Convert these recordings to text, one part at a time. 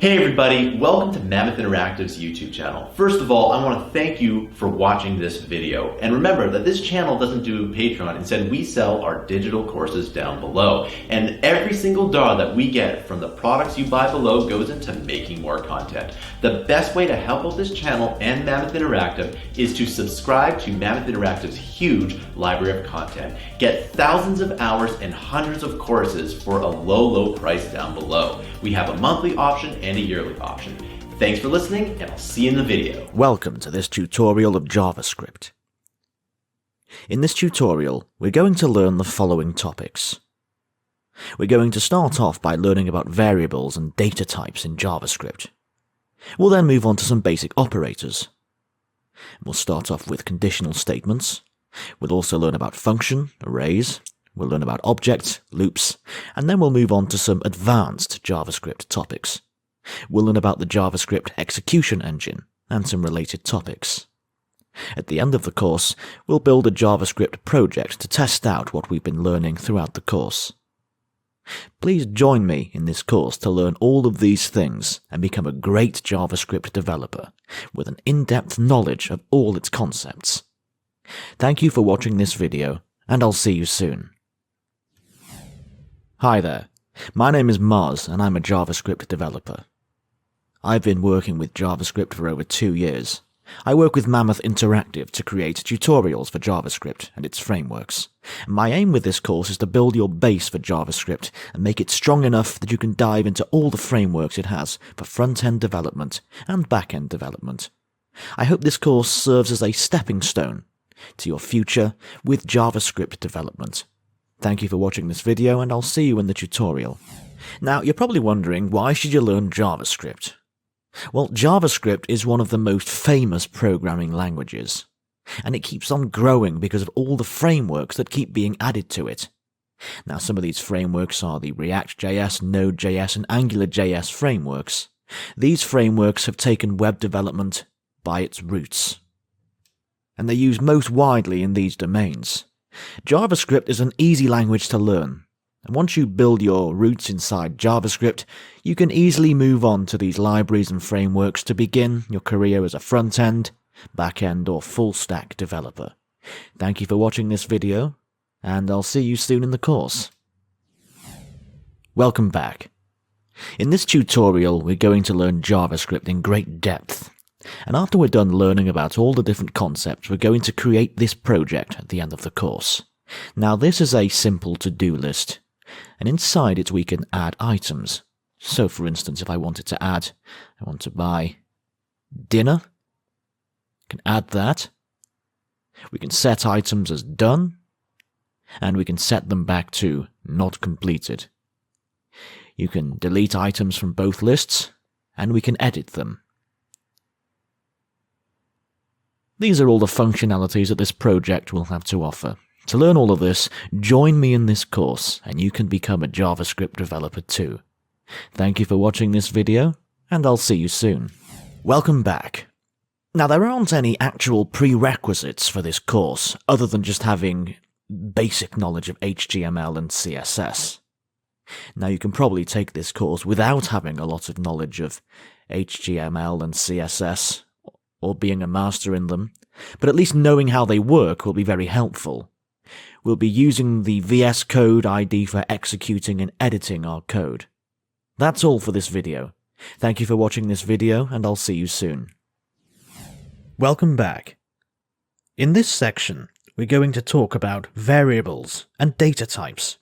Hey everybody, welcome to Mammoth Interactive's YouTube channel. First of all, I want to thank you for watching this video. And remember that this channel doesn't do Patreon. Instead, we sell our digital courses down below. And every single dollar that we get from the products you buy below goes into making more content. The best way to help out this channel and Mammoth Interactive is to subscribe to Mammoth Interactive's huge library of content. Get thousands of hours and hundreds of courses for a low price down below. We have a monthly option and a yearly option. Thanks for listening, and I'll see you in the video. Welcome to this tutorial of JavaScript. In this tutorial, we're going to learn the following topics. We're going to start off by learning about variables and data types in JavaScript. We'll then move on to some basic operators. We'll start off with conditional statements. We'll also learn about function, arrays. We'll learn about objects, loops, and then we'll move on to some advanced JavaScript topics. We'll learn about the JavaScript execution engine and some related topics. At the end of the course, we'll build a JavaScript project to test out what we've been learning throughout the course. Please join me in this course to learn all of these things and become a great JavaScript developer with an in-depth knowledge of all its concepts. Thank you for watching this video, and I'll see you soon. Hi there, my name is Mars and I'm a JavaScript developer. I've been working with JavaScript for over 2 years. I work with Mammoth Interactive to create tutorials for JavaScript and its frameworks. My aim with this course is to build your base for JavaScript and make it strong enough that you can dive into all the frameworks it has for front-end development and back-end development. I hope this course serves as a stepping stone to your future with JavaScript development. Thank you for watching this video, and I'll see you in the tutorial. Now, you're probably wondering, why should you learn JavaScript? Well, JavaScript is one of the most famous programming languages, and it keeps on growing because of all the frameworks that keep being added to it. Now, some of these frameworks are the React.js, Node.js, and AngularJS frameworks. These frameworks have taken web development by its roots, and they're used most widely in these domains. JavaScript is an easy language to learn, and once you build your roots inside JavaScript, you can easily move on to these libraries and frameworks to begin your career as a front-end, back-end, or full-stack developer. Thank you for watching this video, and I'll see you soon in the course. Welcome back. In this tutorial, we're going to learn JavaScript in great depth. And after we're done learning about all the different concepts, we're going to create this project at the end of the course. Now, this is a simple to-do list, and inside it we can add items. So, for instance, if I wanted to add, I want to buy dinner, I can add that. We can set items as done, and we can set them back to not completed. You can delete items from both lists, and we can edit them. These are all the functionalities that this project will have to offer. To learn all of this, join me in this course, and you can become a JavaScript developer too. Thank you for watching this video, and I'll see you soon. Welcome back. Now, there aren't any actual prerequisites for this course, other than just having basic knowledge of HTML and CSS. Now, you can probably take this course without having a lot of knowledge of HTML and CSS, or being a master in them, but at least knowing how they work will be very helpful. We'll be using the VS Code ID for executing and editing our code. That's all for this video. Thank you for watching this video, and I'll see you soon. Welcome back. In this section, we're going to talk about variables and data types.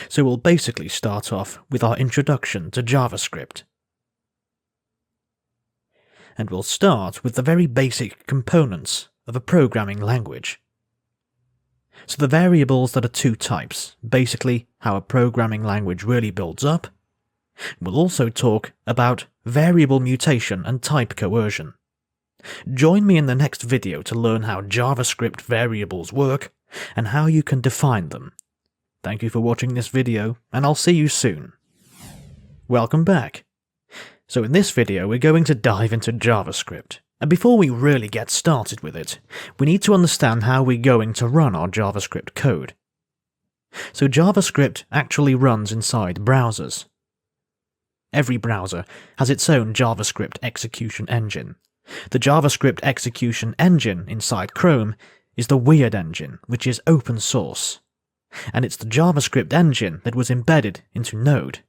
So we'll basically start off with our introduction to JavaScript. And we'll start with the very basic components of a programming language. So the variables that are two types, basically how a programming language really builds up. We'll also talk about variable mutation and type coercion. Join me in the next video to learn how JavaScript variables work and how you can define them. Thank you for watching this video, and I'll see you soon. Welcome back. So in this video, we're going to dive into JavaScript. And before we really get started with it, we need to understand how we're going to run our JavaScript code. So JavaScript actually runs inside browsers. Every browser has its own JavaScript execution engine. The JavaScript execution engine inside Chrome is the Weird engine, which is open source. And it's the JavaScript engine that was embedded into Node.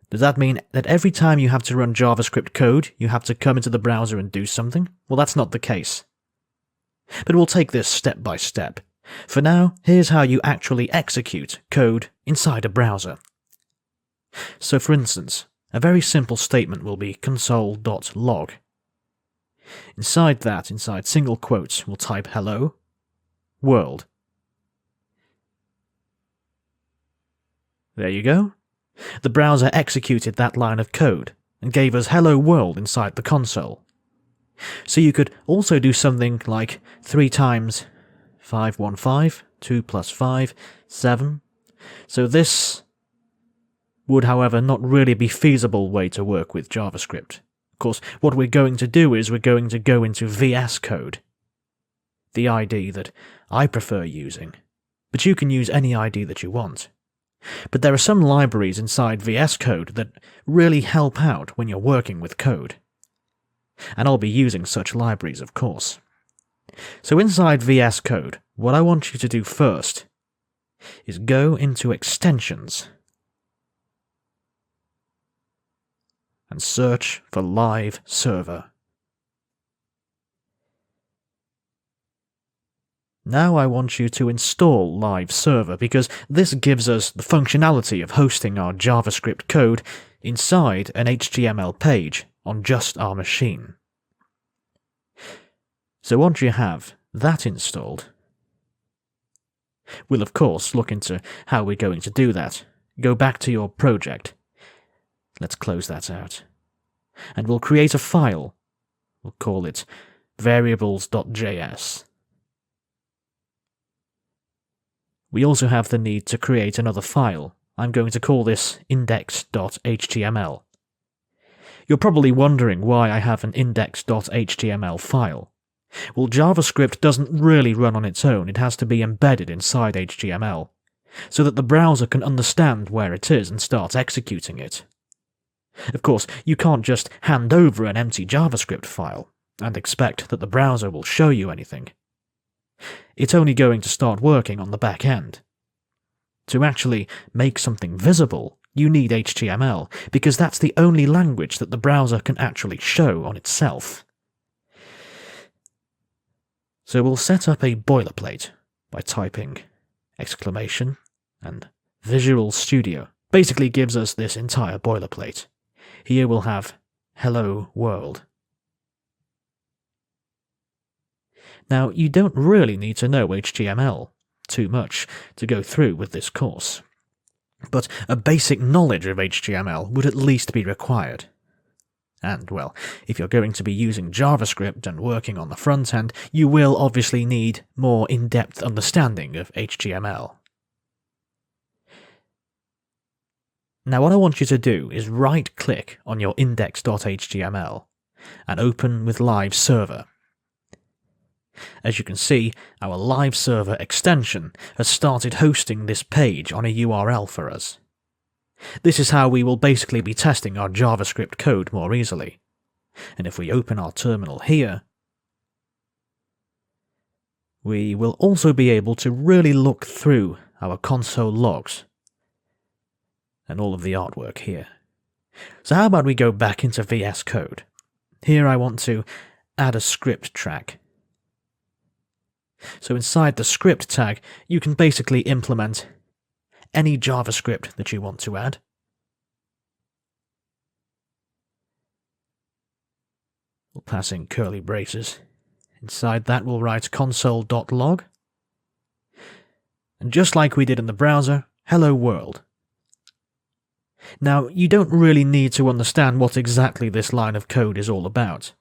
Does that mean that every time you have to run JavaScript code, you have to come into the browser and do something? Well, that's not the case. But we'll take this step by step. For now, here's how you actually execute code inside a browser. So for instance, a very simple statement will be console.log. Inside that, inside single quotes, we'll type hello, world. There you go. The browser executed that line of code and gave us hello world inside the console. So you could also do something like 3 times 515, 2 plus 5, 7. So this would, however, not really be a feasible way to work with JavaScript. Of course, what we're going to do is we're going to go into VS Code, the ID that I prefer using, but you can use any ID that you want. But there are some libraries inside VS Code that really help out when you're working with code. And I'll be using such libraries, of course. So inside VS Code, what I want you to do first is go into Extensions and search for Live Server. Now I want you to install Live Server because this gives us the functionality of hosting our JavaScript code inside an HTML page on just our machine. So once you have that installed, we'll of course look into how we're going to do that. Go back to your project. Let's close that out. And we'll create a file. We'll call it variables.js. We also have the need to create another file. I'm going to call this index.html. You're probably wondering why I have an index.html file. Well, JavaScript doesn't really run on its own, it has to be embedded inside HTML, so that the browser can understand where it is and start executing it. Of course, you can't just hand over an empty JavaScript file and expect that the browser will show you anything. It's only going to start working on the back end. To actually make something visible, you need HTML, because that's the only language that the browser can actually show on itself. So we'll set up a boilerplate by typing exclamation and Visual Studio. Basically gives us this entire boilerplate. Here we'll have hello world. Now, you don't really need to know HTML too much to go through with this course, but a basic knowledge of HTML would at least be required. And, well, if you're going to be using JavaScript and working on the front end, you will obviously need more in-depth understanding of HTML. Now, what I want you to do is right-click on your index.html and open with Live Server. As you can see, our Live Server extension has started hosting this page on a URL for us. This is how we will basically be testing our JavaScript code more easily. And if we open our terminal here, we will also be able to really look through our console logs and all of the artwork here. So how about we go back into VS Code? Here I want to add a script track. So inside the script tag, you can basically implement any JavaScript that you want to add. We'll pass in curly braces. Inside that we'll write console.log. And just like we did in the browser, hello world. Now, you don't really need to understand what exactly this line of code is all about.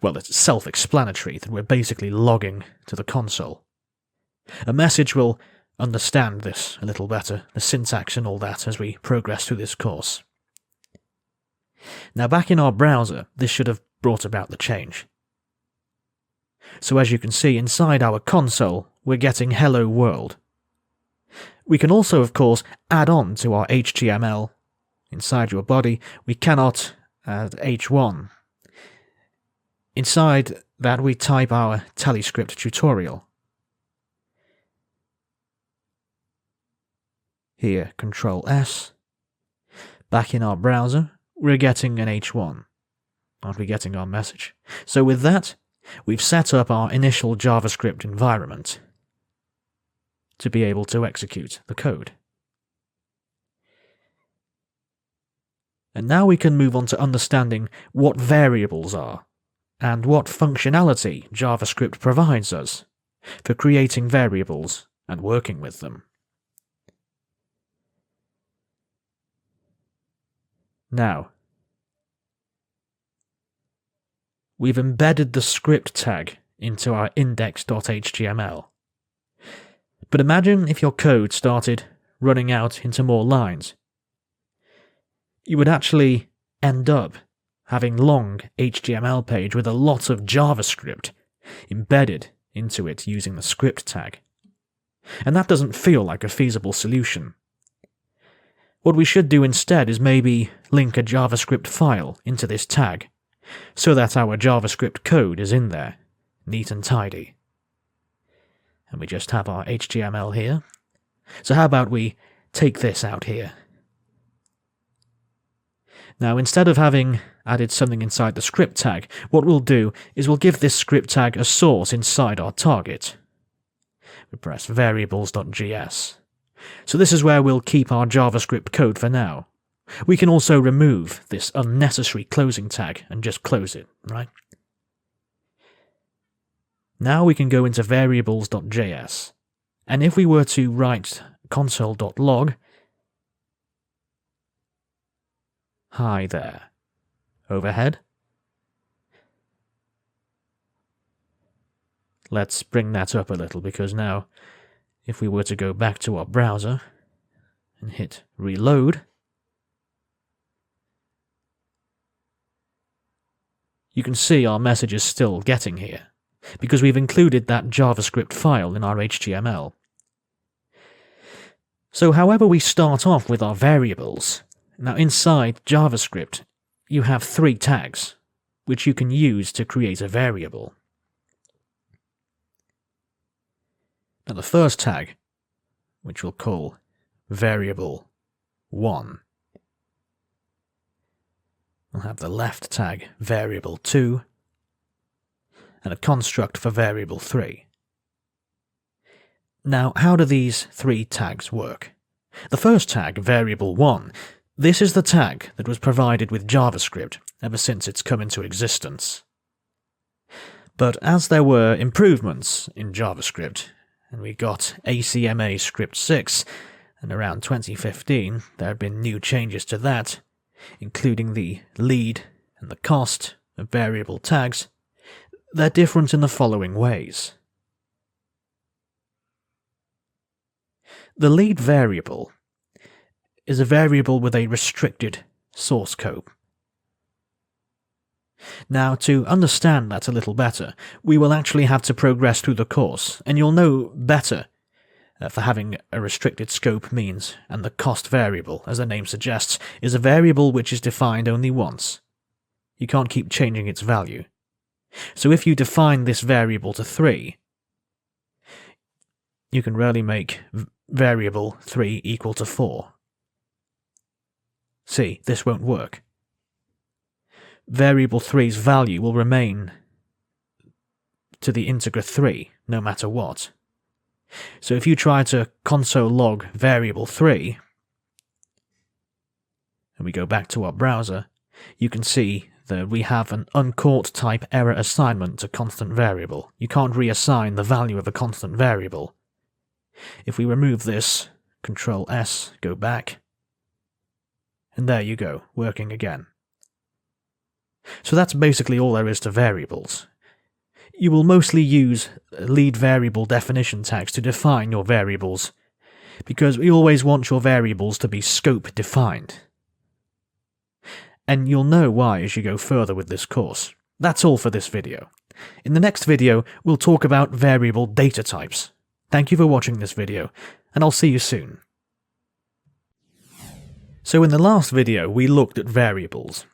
Well, it's self-explanatory that we're basically logging to the console. A message will understand this a little better, the syntax and all that, as we progress through this course. Now back in our browser, this should have brought about the change. So as you can see, inside our console, we're getting hello world. We can also, of course, add on to our HTML inside your body, we cannot add h1. Inside that, we type our Typescript tutorial. Here, Control S. Back in our browser, we're getting an h1. Aren't we getting our message? So with that, we've set up our initial JavaScript environment to be able to execute the code. And now we can move on to understanding what variables are and what functionality JavaScript provides us for creating variables and working with them. Now, we've embedded the script tag into our index.html. But imagine if your code started running out into more lines. You would actually end up having long HTML page with a lot of JavaScript embedded into it using the script tag. And that doesn't feel like a feasible solution. What we should do instead is maybe link a JavaScript file into this tag, so that our JavaScript code is in there, neat and tidy. And we just have our HTML here. So how about we take this out here? Now, instead of having added something inside the script tag, what we'll do is we'll give this script tag a source inside our target. We press variables.js. So this is where we'll keep our JavaScript code for now. We can also remove this unnecessary closing tag and just close it, right? Now we can go into variables.js. And if we were to write console.log, hi there, overhead. Let's bring that up a little, because now, if we were to go back to our browser and hit reload, you can see our message is still getting here, because we've included that JavaScript file in our HTML. So however we start off with our variables, now inside JavaScript, you have 3 tags, which you can use to create a variable. Now the first tag, which we'll call variable1, we'll have the left tag variable2, and a construct for variable3. Now, how do these 3 tags work? The first tag, variable1, this is the tag that was provided with JavaScript ever since it's come into existence. But as there were improvements in JavaScript, and we got ACMA Script 6, and around 2015 there had been new changes to that, including the lead and the cost of variable tags, they're different in the following ways. The lead variable is a variable with a restricted source code. Now, to understand that a little better, we will actually have to progress through the course, and you'll know better for having a restricted scope means, and the cost variable, as the name suggests, is a variable which is defined only once. You can't keep changing its value. So if you define this variable to 3, you can rarely make variable 3 equal to 4. See, this won't work. Variable 3's value will remain to the integer 3, no matter what. So if you try to console log variable 3, and we go back to our browser, you can see that we have an uncaught type error assignment to constant variable. You can't reassign the value of a constant variable. If we remove this, Control S, go back, and there you go, working again. So that's basically all there is to variables. You will mostly use lead variable definition tags to define your variables, because we always want your variables to be scope defined. And you'll know why as you go further with this course. That's all for this video. In the next video, we'll talk about variable data types. Thank you for watching this video, and I'll see you soon. So in the last video we looked at variables,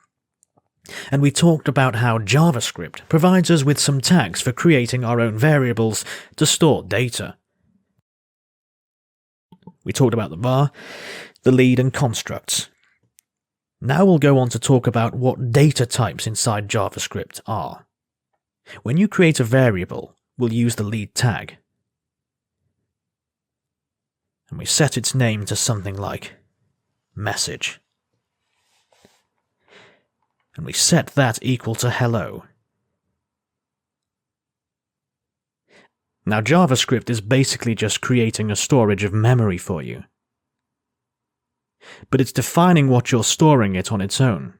and we talked about how JavaScript provides us with some tags for creating our own variables to store data. We talked about the var, the lead and constructs. Now we'll go on to talk about what data types inside JavaScript are. When you create a variable, we'll use the lead tag. And we set its name to something like message. And we set that equal to hello. Now JavaScript is basically just creating a storage of memory for you. But it's defining what you're storing it on its own.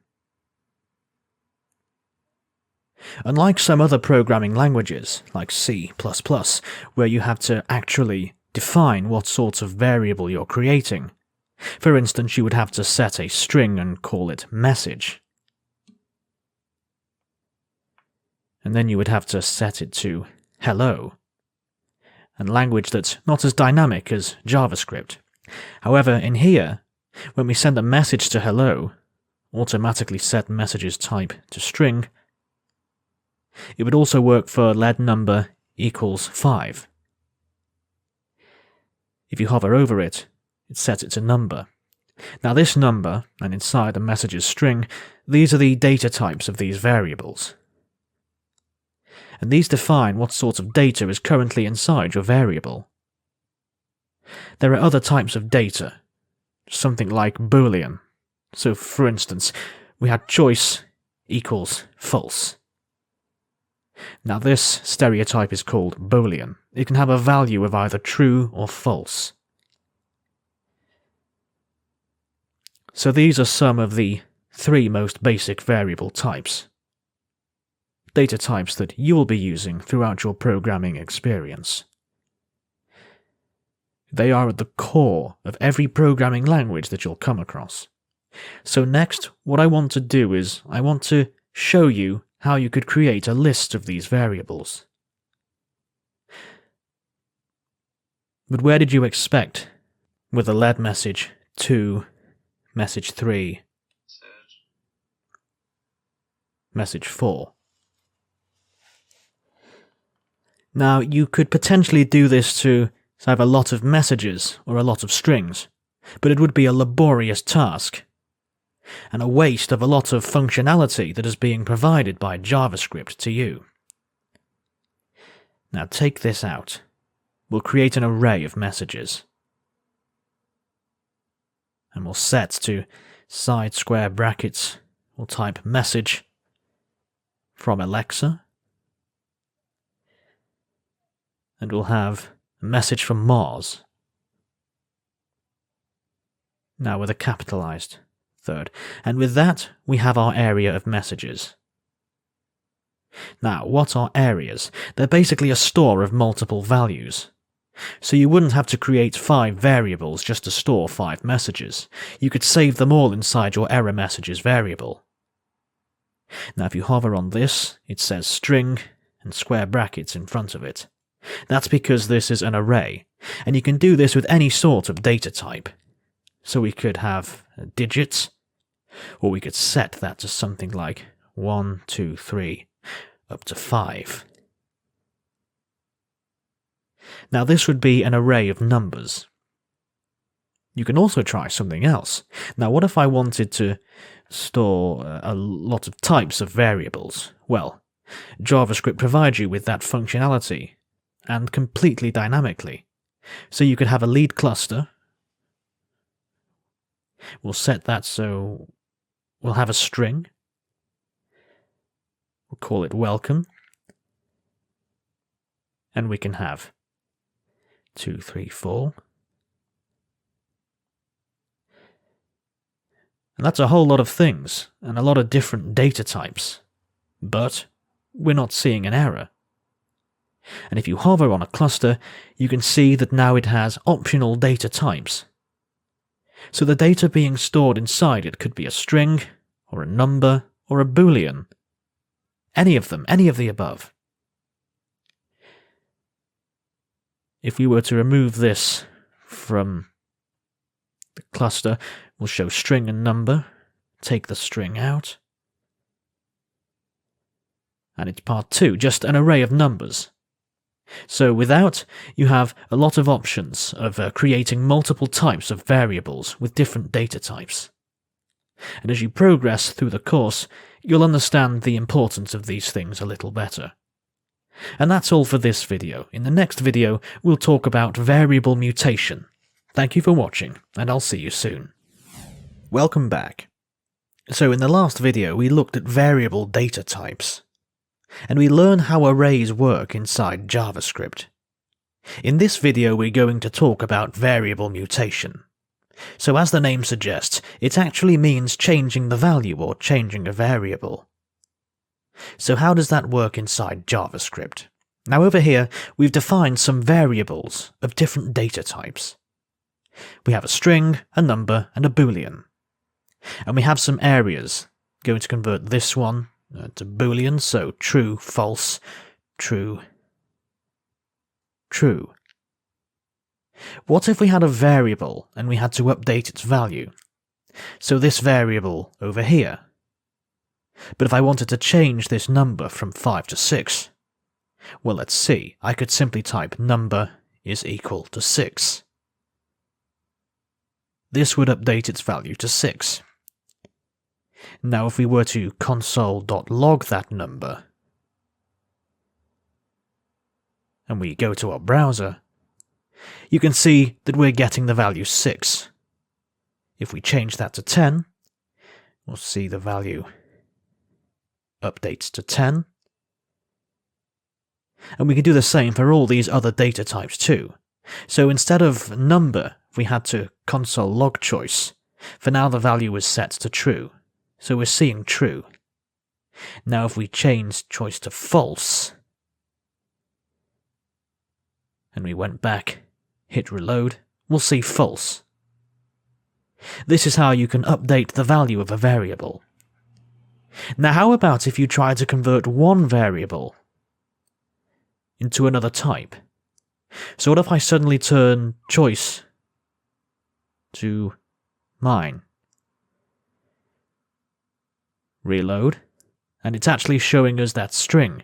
Unlike some other programming languages, like C++, where you have to actually define what sort of variable you're creating. For instance, you would have to set a string and call it message. And then you would have to set it to hello, a language that's not as dynamic as JavaScript. However, in here, when we send a message to hello, automatically set message's type to string, it would also work for lead number equals 5. If you hover over it, it sets it to number. Now this number, and inside the message's string, these are the data types of these variables. And these define what sort of data is currently inside your variable. There are other types of data, something like Boolean. So for instance, we had choice equals false. Now this stereotype is called Boolean. It can have a value of either true or false. So these are some of the 3 most basic variable types. Data types that you will be using throughout your programming experience. They are at the core of every programming language that you'll come across. So next, what I want to do is, I want to show you how you could create a list of these variables. But where did you expect with a lead message 2, message 3, message 4? Now, you could potentially do this to have a lot of messages or a lot of strings, but it would be a laborious task, and a waste of a lot of functionality that is being provided by JavaScript to you. Now take this out. We'll create an array of messages. And we'll set to side square brackets. We'll type message from Alexa. And we'll have a message from Mars. Now with a capitalized third. And with that, we have our area of messages. Now, what are areas? They're basically a store of multiple values. So you wouldn't have to create 5 variables just to store 5 messages. You could save them all inside your error messages variable. Now if you hover on this, it says string and square brackets in front of it. That's because this is an array, and you can do this with any sort of data type. So we could have digits, or we could set that to something like 1, 2, 3, up to 5. Now this would be an array of numbers. You can also try something else. Now what if I wanted to store a lot of types of variables? Well, JavaScript provides you with that functionality, and completely dynamically. So you could have a lead cluster. We'll set that so we'll have a string. We'll call it welcome. And we can have 2, 3, 4. And that's a whole lot of things, and a lot of different data types. But we're not seeing an error. And if you hover on a cluster, you can see that now it has optional data types. So the data being stored inside it could be a string, or a number, or a Boolean. Any of them, any of the above. If we were to remove this from The cluster will show string and number, take the string out, and it's part 2, just an array of numbers. So without, you have a lot of options of creating multiple types of variables with different data types. And as you progress through the course, you'll understand the importance of these things a little better. And that's all for this video. In the next video, we'll talk about variable mutation. Thank you for watching, and I'll see you soon. Welcome back. So in the last video, we looked at variable data types, and we learned how arrays work inside JavaScript. In this video, we're going to talk about variable mutation. So as the name suggests, it actually means changing the value or changing a variable. So how does that work inside JavaScript? Now over here, we've defined some variables of different data types. We have a string, a number, and a boolean. And we have some areas. Going to convert this one to boolean, so true, false, true, true. What if we had a variable and we had to update its value? So this variable over here. But if I wanted to change this number from 5 to 6, well, let's see. I could simply type number is equal to 6. This would update its value to 6. Now if we were to console.log that number, and we go to our browser, you can see that we're getting the value 6. If we change that to 10, we'll see the value updates to 10. And we can do the same for all these other data types too. So instead of number, we had to console log choice. For now the value is set to true, so we're seeing true. Now if we change choice to false, and we went back, hit reload, we'll see false. This is how you can update the value of a variable. Now how about if you try to convert one variable into another type? So what if I suddenly turn choice to mine? Reload, and it's actually showing us that string.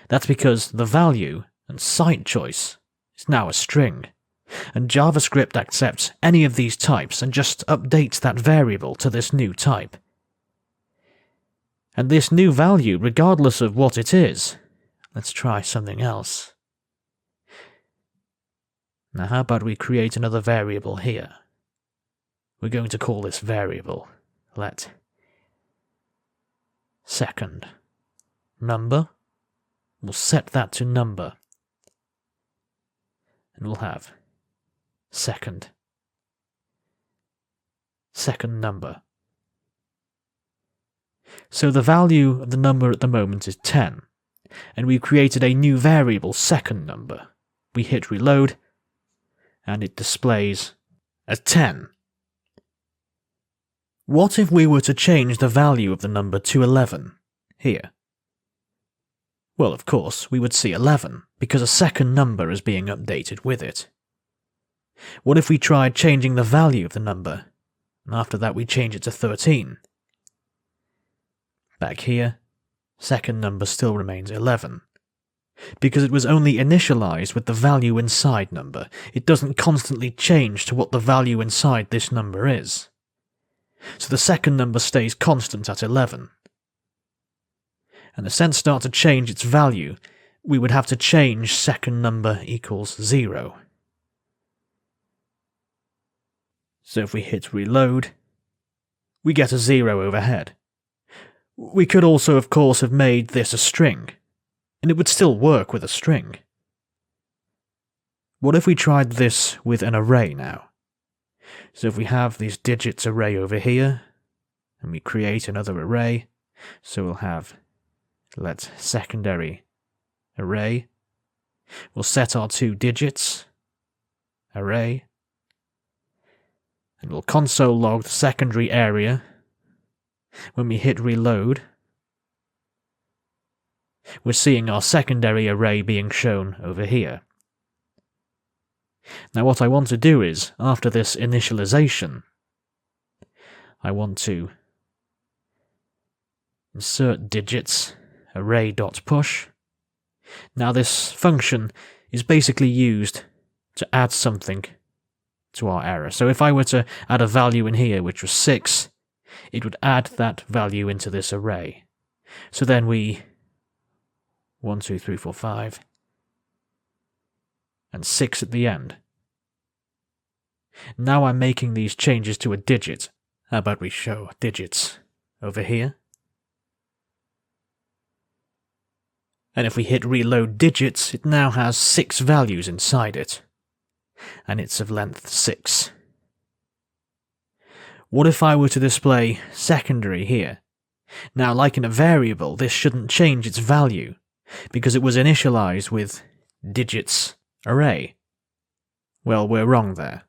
That's because the value and site choice is now a string, and JavaScript accepts any of these types and just updates that variable to this new type. And this new value, regardless of what it is, let's try something else. Now how about we create another variable here? We're going to call this variable let second number. We'll set that to number. And we'll have second number. So the value of the number at the moment is 10, and we've created a new variable second number. We hit reload, and it displays as 10. What if we were to change the value of the number to 11, here? Well, of course, we would see 11, because a second number is being updated with it. What if we tried changing the value of the number, and after that we change it to 13? Back here, second number still remains 11. Because it was only initialized with the value inside number, it doesn't constantly change to what the value inside this number is. So the second number stays constant at 11. And the sense start to change its value, we would have to change second number equals 0. So if we hit reload, we get a 0 overhead. We could also, of course, have made this a string, and it would still work with a string. What if we tried this with an array now? So if we have this digits array over here, and we create another array, so we'll have let secondary array. We'll set our 2 digits array, and we'll console log the secondary area. When we hit reload, we're seeing our secondary array being shown over here. Now what I want to do is, after this initialization, I want to insert digits, array.push. Now this function is basically used to add something to our error. So if I were to add a value in here, which was 6, it would add that value into this array. So then 1, 2, 3, 4, 5, and 6 at the end. Now I'm making these changes to a digit. How about we show digits over here? And if we hit reload digits, it now has 6 values inside it. And it's of length 6. What if I were to display secondary here? Now, like in a variable, this shouldn't change its value, because it was initialized with digits array. Well, we're wrong there.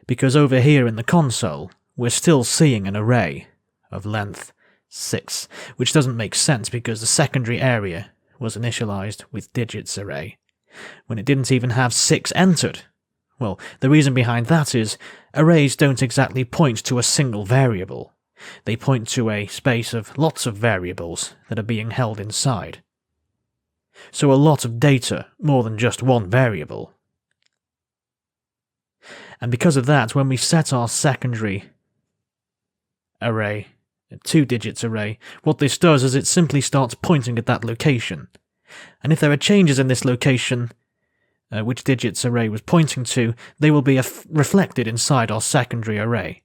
Because over here in the console, we're still seeing an array of length 6, which doesn't make sense because the secondary area was initialized with digits array, when it didn't even have 6 entered. Well, the reason behind that is arrays don't exactly point to a single variable. They point to a space of lots of variables that are being held inside. So a lot of data, more than just one variable. And because of that, when we set our secondary array, a 2-digits array, what this does is it simply starts pointing at that location. And if there are changes in this location, which digits array was pointing to, they will be reflected inside our secondary array.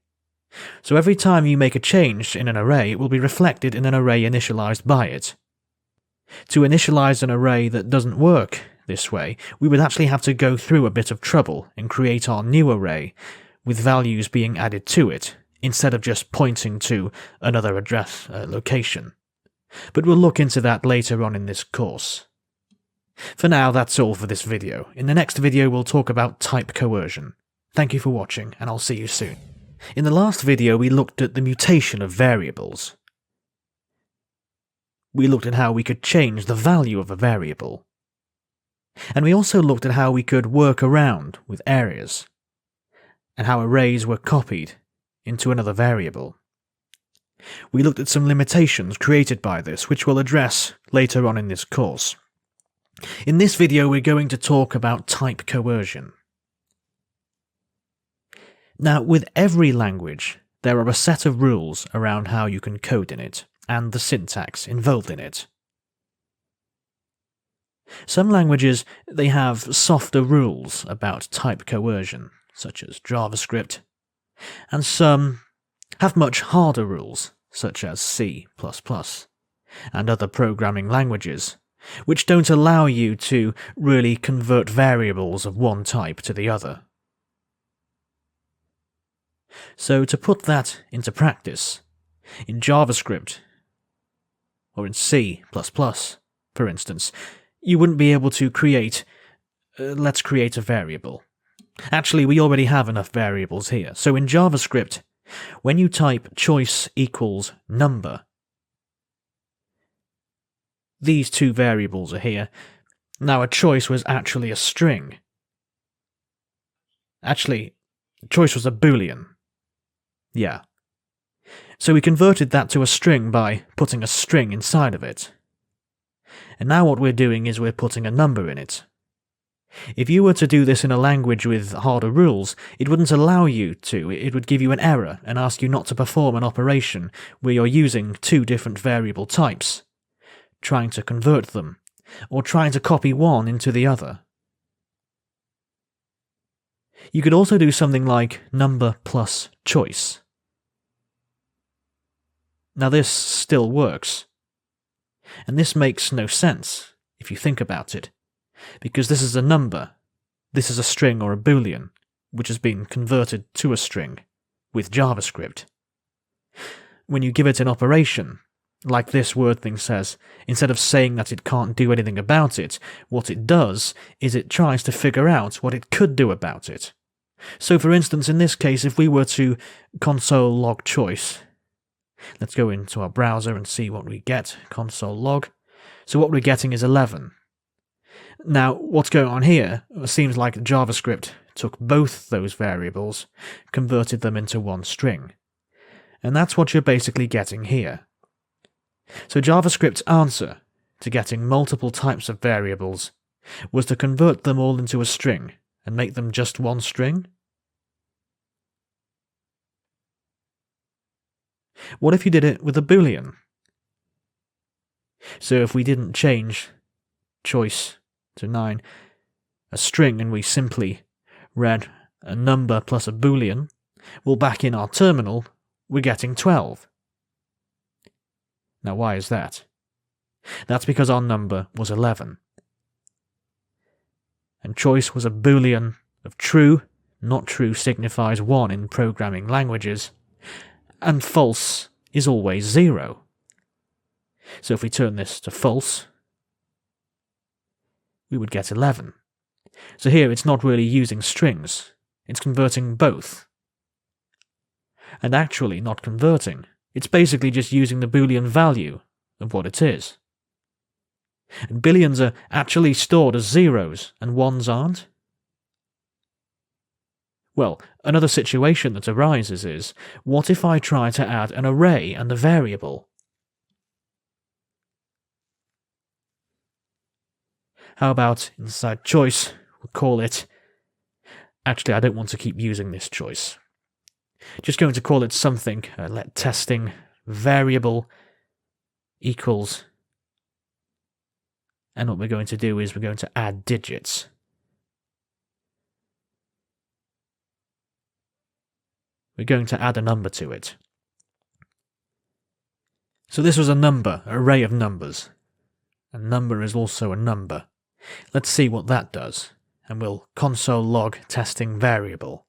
So every time you make a change in an array, it will be reflected in an array initialized by it. To initialize an array that doesn't work this way, we would actually have to go through a bit of trouble and create our new array with values being added to it, instead of just pointing to another address location. But we'll look into that later on in this course. For now, that's all for this video. In the next video, we'll talk about type coercion. Thank you for watching, and I'll see you soon. In the last video, we looked at the mutation of variables. We looked at how we could change the value of a variable. And we also looked at how we could work around with areas, and how arrays were copied into another variable. We looked at some limitations created by this, which we'll address later on in this course. In this video, we're going to talk about type coercion. Now, with every language, there are a set of rules around how you can code in it, and the syntax involved in it. Some languages, they have softer rules about type coercion, such as JavaScript, and some have much harder rules, such as C++, and other programming languages, which don't allow you to really convert variables of one type to the other. So to put that into practice, in JavaScript, or in C++, for instance, you wouldn't be able to create, let's create a variable. Actually, we already have enough variables here. So in JavaScript, when you type choice equals number, these two variables are here. Now a choice was actually a string. Actually, choice was a boolean. Yeah. So we converted that to a string by putting a string inside of it. And now what we're doing is we're putting a number in it. If you were to do this in a language with harder rules, it wouldn't allow you to. It would give you an error and ask you not to perform an operation where you're using two different variable types, trying to convert them, or trying to copy one into the other. You could also do something like number plus choice. Now this still works. And this makes no sense, if you think about it, because this is a number, this is a string or a boolean, which has been converted to a string with JavaScript. When you give it an operation, like this word thing says, instead of saying that it can't do anything about it, what it does is it tries to figure out what it could do about it. So for instance, in this case, if we were to console log choice, let's go into our browser and see what we get, console log. So what we're getting is 11. Now, what's going on here seems like JavaScript took both those variables, converted them into one string. And that's what you're basically getting here. So JavaScript's answer to getting multiple types of variables was to convert them all into a string and make them just one string? What if you did it with a Boolean? So if we didn't change choice to 9, a string, and we simply read a number plus a Boolean, well, back in our terminal, we're getting 12. Now why is that? That's because our number was 11. And choice was a Boolean of true, not true signifies 1 in programming languages, and false is always 0. So if we turn this to false, we would get 11. So here it's not really using strings, it's converting both. And actually not converting, it's basically just using the Boolean value of what it is. And billions are actually stored as zeros and ones aren't? Well, another situation that arises is, what if I try to add an array and a variable? How about inside choice, we'll call it... Actually, I don't want to keep using this choice. Just going to call it something, let testing variable equals... And what we're going to do is we're going to add digits. We're going to add a number to it. So this was a number, an array of numbers. A number is also a number. Let's see what that does, and we'll console log testing variable.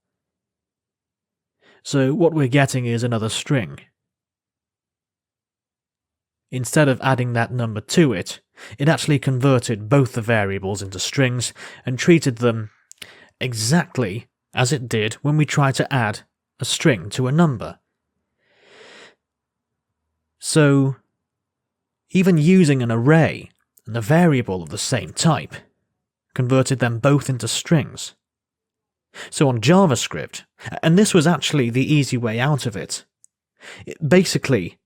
So what we're getting is another string. Instead of adding that number to it, it actually converted both the variables into strings and treated them exactly as it did when we tried to add a string to a number. So, even using an array and a variable of the same type converted them both into strings. So on JavaScript, and this was actually the easy way out of it, basically,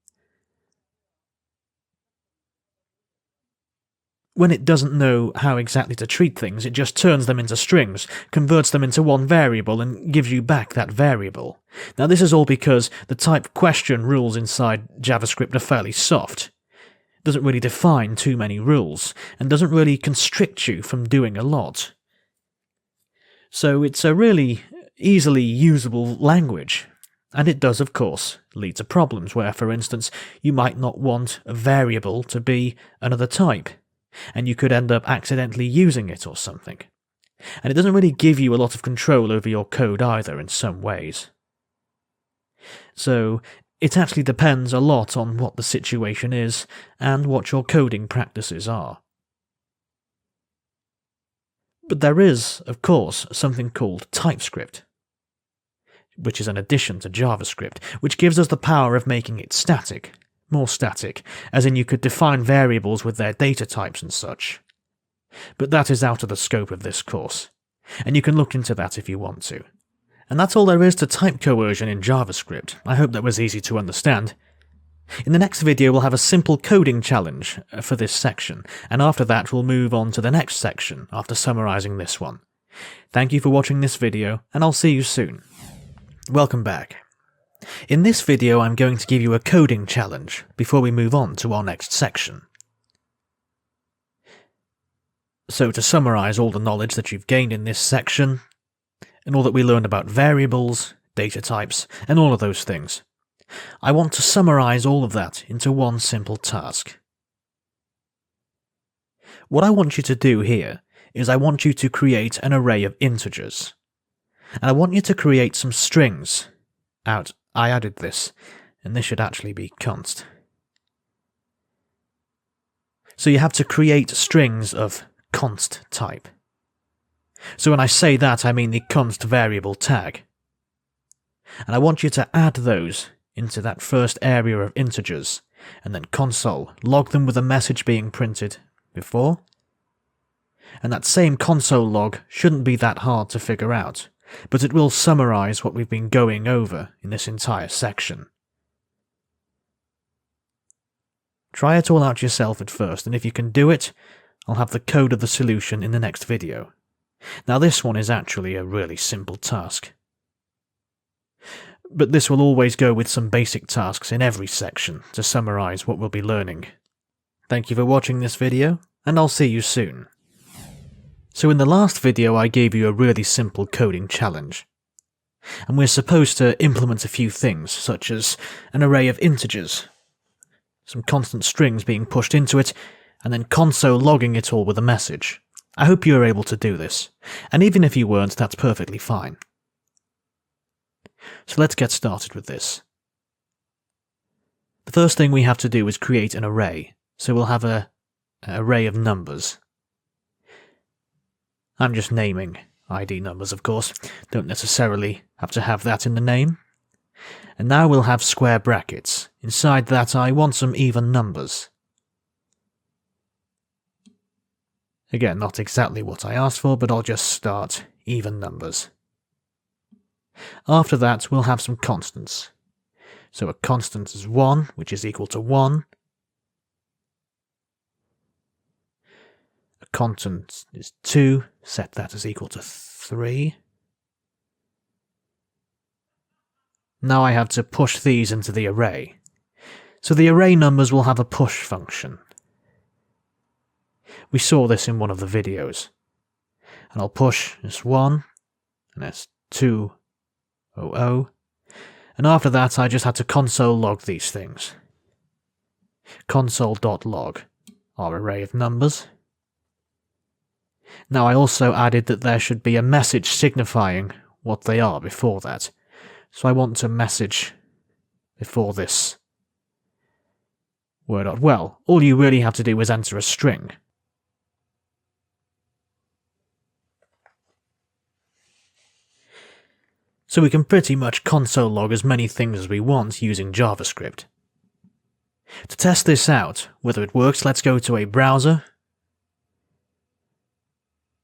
when it doesn't know how exactly to treat things, it just turns them into strings, converts them into one variable, and gives you back that variable. Now this is all because the type question rules inside JavaScript are fairly soft. It doesn't really define too many rules, and doesn't really constrict you from doing a lot. So it's a really easily usable language. And it does, of course, lead to problems where, for instance, you might not want a variable to be another type, and you could end up accidentally using it or something. And it doesn't really give you a lot of control over your code either in some ways. So it actually depends a lot on what the situation is and what your coding practices are. But there is, of course, something called Typescript, which is an addition to JavaScript, which gives us the power of making it static. More static, as in you could define variables with their data types and such. But that is out of the scope of this course, and you can look into that if you want to. And that's all there is to type coercion in JavaScript. I hope that was easy to understand. In the next video we'll have a simple coding challenge for this section, and after that we'll move on to the next section after summarising this one. Thank you for watching this video, and I'll see you soon. Welcome back. In this video I'm going to give you a coding challenge before we move on to our next section. So to summarise all the knowledge that you've gained in this section, and all that we learned about variables, data types, and all of those things, I want to summarise all of that into one simple task. What I want you to do here is I want you to create an array of integers. And I want you to create some strings out. I added this, and this should actually be const. So you have to create strings of const type. So when I say that, I mean the const variable tag. And I want you to add those into that first area of integers, and then console, log them with a message being printed before, and that same console log shouldn't be that hard to figure out, but it will summarize what we've been going over in this entire section. Try it all out yourself at first, and if you can do it, I'll have the code of the solution in the next video. Now this one is actually a really simple task. But this will always go with some basic tasks in every section to summarize what we'll be learning. Thank you for watching this video, and I'll see you soon. So in the last video I gave you a really simple coding challenge. And we're supposed to implement a few things, such as an array of integers, some constant strings being pushed into it, and then console logging it all with a message. I hope you were able to do this, and even if you weren't, that's perfectly fine. So let's get started with this. The first thing we have to do is create an array, so we'll have an array of numbers. I'm just naming ID numbers, of course, don't necessarily have to have that in the name. And now we'll have square brackets. Inside that I want some even numbers. Again, not exactly what I asked for, but I'll just start even numbers. After that, we'll have some constants. So a constant is 1, which is equal to 1. A constant is 2, set that as equal to 3. Now I have to push these into the array. So the array numbers will have a push function. We saw this in one of the videos. And I'll push S1, and S2, 00. And after that I just had to console log these things. Console.log, our array of numbers. Now I also added that there should be a message signifying what they are before that. So I want a message before this word. Well, all you really have to do is enter a string. So we can pretty much console log as many things as we want using JavaScript. To test this out, whether it works, let's go to a browser.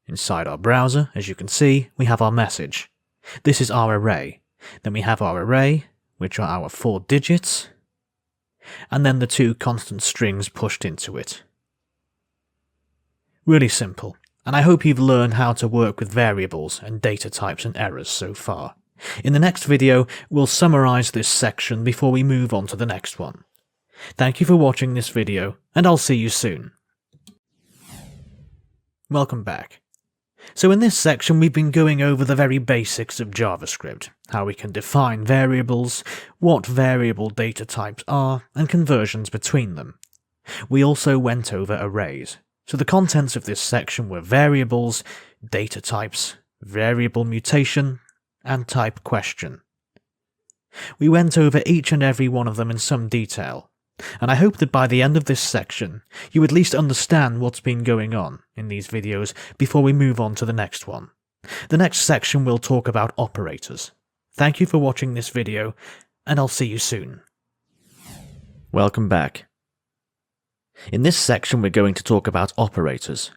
Inside our browser, as you can see, we have our message. This is our array. Then we have our array, which are our 4 digits, and then the 2 constant strings pushed into it. Really simple, and I hope you've learned how to work with variables and data types and errors so far. In the next video, we'll summarize this section before we move on to the next one. Thank you for watching this video, and I'll see you soon. Welcome back. So in this section we've been going over the very basics of JavaScript, how we can define variables, what variable data types are, and conversions between them. We also went over arrays, so the contents of this section were variables, data types, variable mutation, and type question. We went over each and every one of them in some detail, and I hope that by the end of this section, you at least understand what's been going on in these videos before we move on to the next one. The next section will talk about operators. Thank you for watching this video, and I'll see you soon. Welcome back. In this section we're going to talk about operators.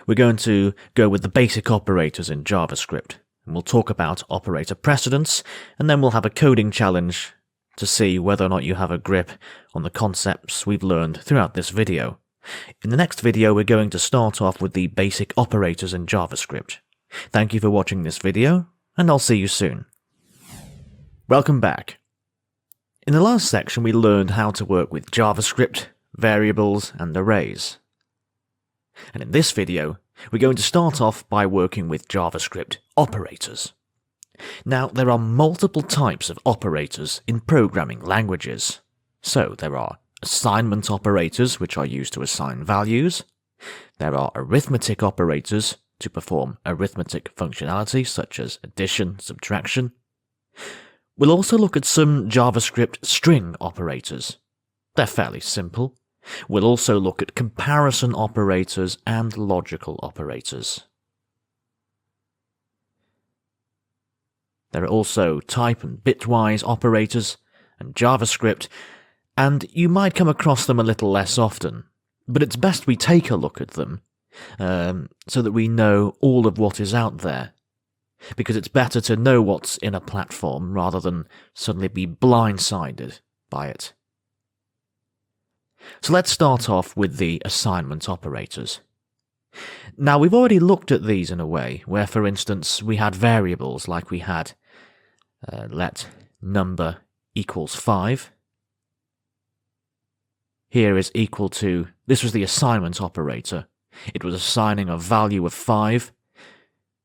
We're going to go with the basic operators in JavaScript, and we'll talk about operator precedence, and then we'll have a coding challenge to see whether or not you have a grip on the concepts we've learned throughout this video. In the next video we're going to start off with the basic operators in JavaScript. Thank you for watching this video, and I'll see you soon. Welcome back. In the last section we learned how to work with JavaScript, variables, and arrays. And in this video we're going to start off by working with JavaScript operators. Now, there are multiple types of operators in programming languages. So, there are assignment operators, which are used to assign values. There are arithmetic operators to perform arithmetic functionality, such as addition, subtraction. We'll also look at some JavaScript string operators. They're fairly simple. We'll also look at comparison operators and logical operators. There are also type and bitwise operators, and JavaScript, and you might come across them a little less often, but it's best we take a look at them, so that we know all of what is out there. Because it's better to know what's in a platform rather than suddenly be blindsided by it. So let's start off with the assignment operators. Now, we've already looked at these in a way where, for instance, we had variables like we had let number equals 5. Here is equal to, this was the assignment operator. It was assigning a value of 5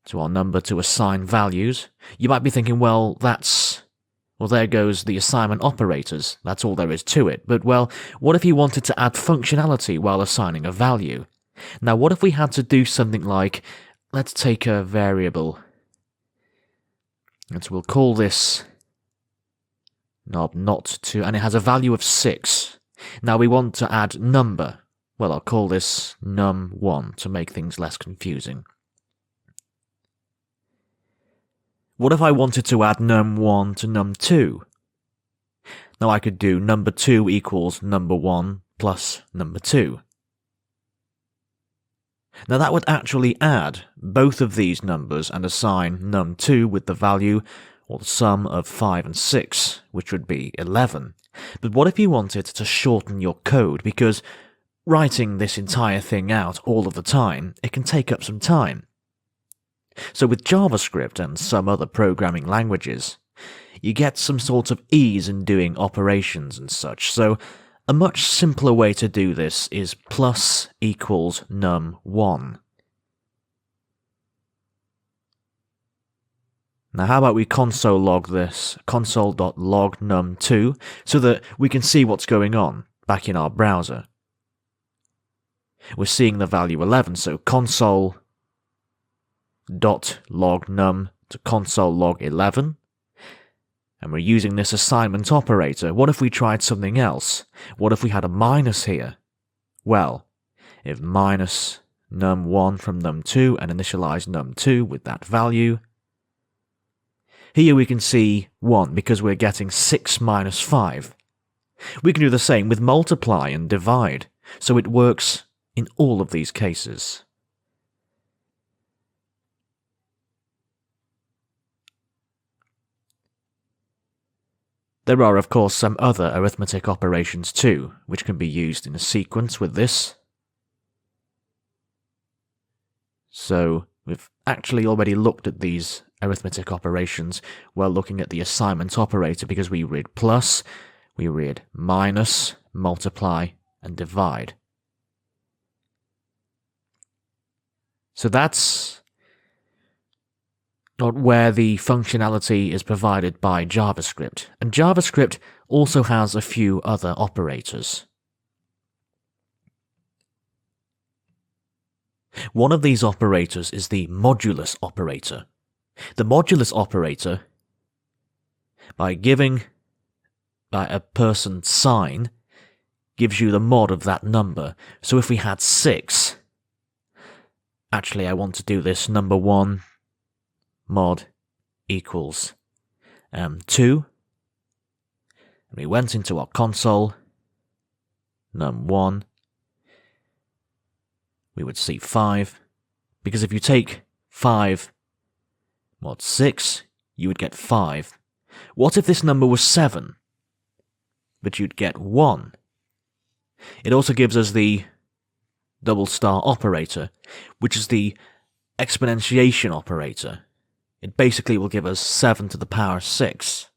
to our number to assign values. You might be thinking, well, there goes the assignment operators. That's all there is to it. But, well, what if you wanted to add functionality while assigning a value? Now, what if we had to do something like, let's take a variable, and we'll call this knob not2, and it has a value of 6. Now we want to add number. Well, I'll call this num1 to make things less confusing. What if I wanted to add num1 to num2? Now I could do number 2 equals number 1 plus number 2. Now that would actually add both of these numbers and assign num2 with the value, or the sum of 5 and 6, which would be 11. But what if you wanted to shorten your code? Because writing this entire thing out all of the time, it can take up some time. So with JavaScript and some other programming languages, you get some sort of ease in doing operations and such. So a much simpler way to do this is plus equals num1. Now how about we console log this, console.log num2, so that we can see what's going on back in our browser. We're seeing the value 11, so console.log num to console log 11. And we're using this assignment operator. What if we tried something else? What if we had a minus here? Well, if minus num1 from num2 and initialize num2 with that value, here we can see 1 because we're getting 6 minus 5. We can do the same with multiply and divide, so it works in all of these cases. There are, of course, some other arithmetic operations too, which can be used in a sequence with this. So, we've actually already looked at these arithmetic operations while looking at the assignment operator because we read plus, we read minus, multiply, and divide. So that's where the functionality is provided by JavaScript. And JavaScript also has a few other operators. One of these operators is the Modulus Operator. The Modulus Operator, by giving a person sign, gives you the mod of that number. So if we had 6, actually I want to do this, number 1 mod equals 2. And we went into our console, num1, we would see 5, because if you take 5 mod 6, you would get 5. What if this number was 7? But you'd get 1. It also gives us the double star operator, which is the exponentiation operator. It basically will give us 7 to the power 6.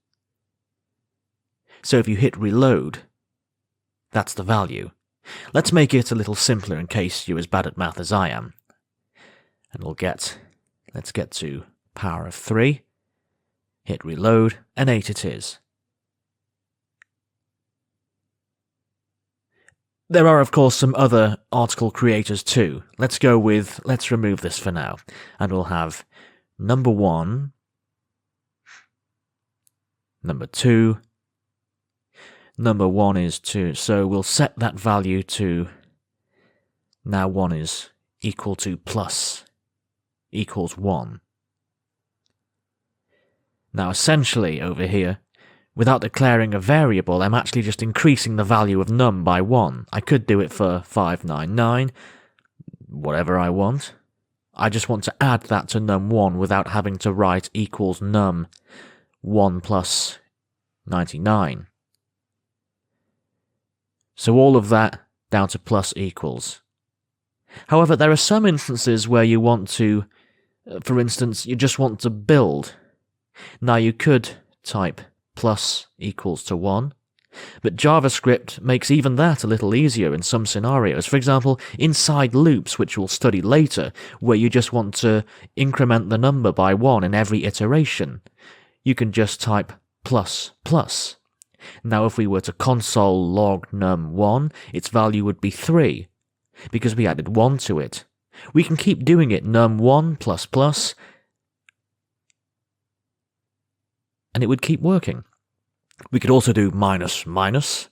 So if you hit reload, that's the value. Let's make it a little simpler in case you're as bad at math as I am. And let's get to power of 3, hit reload, and 8 it is. There are, of course, some other article creators too. Let's remove this for now, and we'll have number 1, number 2, number 1 is 2, so we'll set that value to, now 1 is equal to plus equals 1. Now essentially over here, without declaring a variable, I'm actually just increasing the value of num by 1. I could do it for 599, whatever I want. I just want to add that to num1 without having to write equals num1 plus 99. So all of that down to plus equals. However, there are some instances where you want to, for instance, you just want to build. Now you could type plus equals to 1, but JavaScript makes even that a little easier in some scenarios. For example, inside loops, which we'll study later, where you just want to increment the number by 1 in every iteration, you can just type plus plus. Now if we were to console log num1, its value would be 3, because we added 1 to it. We can keep doing it num1 plus plus, and it would keep working. We could also do minus minus,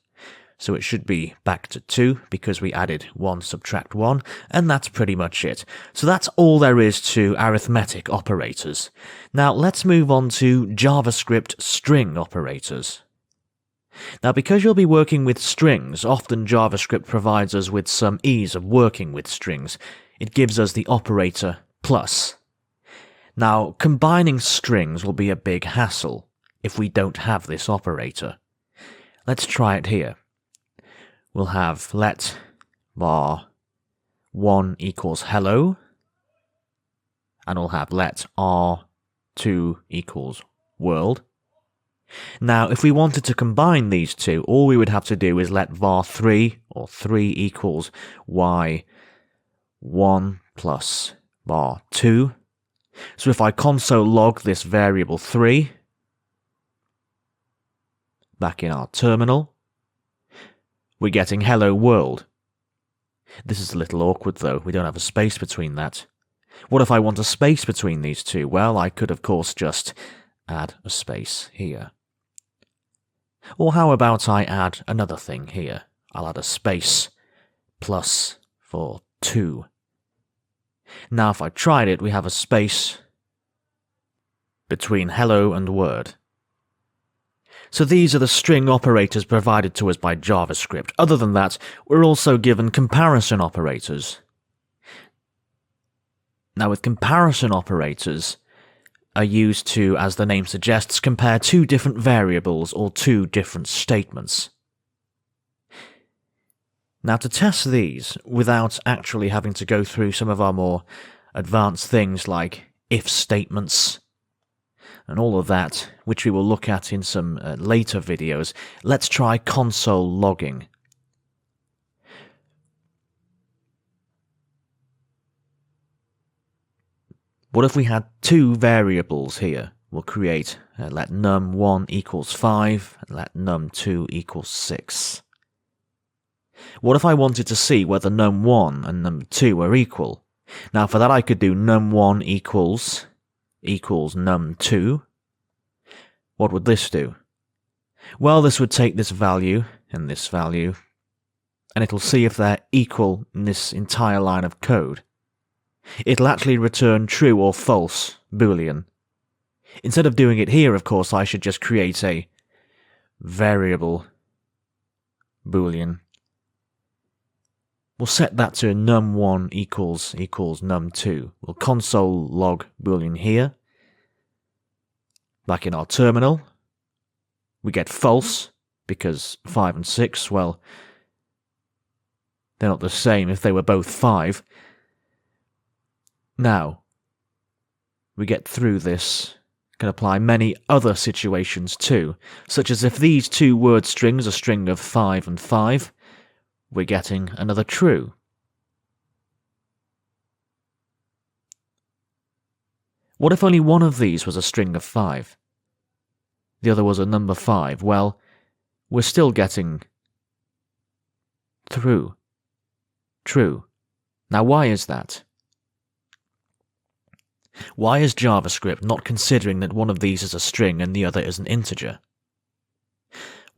so it should be back to 2 because we added 1 subtract 1, and that's pretty much it. So that's all there is to arithmetic operators. Now let's move on to JavaScript string operators. Now because you'll be working with strings, often JavaScript provides us with some ease of working with strings. It gives us the operator plus. Now combining strings will be a big hassle if we don't have this operator. Let's try it here. We'll have let var1 equals hello, and we'll have let r2 equals world. Now, if we wanted to combine these two, all we would have to do is let var3, or 3 equals y1 plus var2. So if I console log this variable 3, back in our terminal, we're getting hello world. This is a little awkward though, we don't have a space between that. What if I want a space between these two? Well, I could of course just add a space here. Or how about I add another thing here? I'll add a space plus for 2. Now if I tried it, we have a space between hello and word. So these are the string operators provided to us by JavaScript. Other than that, we're also given comparison operators. Now with comparison operators are used to, as the name suggests, compare two different variables or two different statements. Now to test these, without actually having to go through some of our more advanced things like if statements and all of that, which we will look at in some later videos, let's try console logging. What if we had two variables here? We'll create let num1 equals 5 and let num2 equals 6. What if I wanted to see whether num1 and num2 are equal? Now for that I could do num1 equals num2. What would this do? Well, this would take this value and this value, and it'll see if they're equal in this entire line of code. It'll actually return true or false Boolean. Instead of doing it here, of course, I should just create a variable Boolean. We'll set that to num1 equals num2. We'll console log Boolean here. Back in our terminal, we get false, because 5 and 6, well, they're not the same if they were both 5. Now, we get through this, can apply many other situations too, such as if these two word strings are a string of 5 and 5, we're getting another true. What if only one of these was a string of 5? The other was a number 5. Well, we're still getting true. Now why is that? Why is JavaScript not considering that one of these is a string and the other is an integer?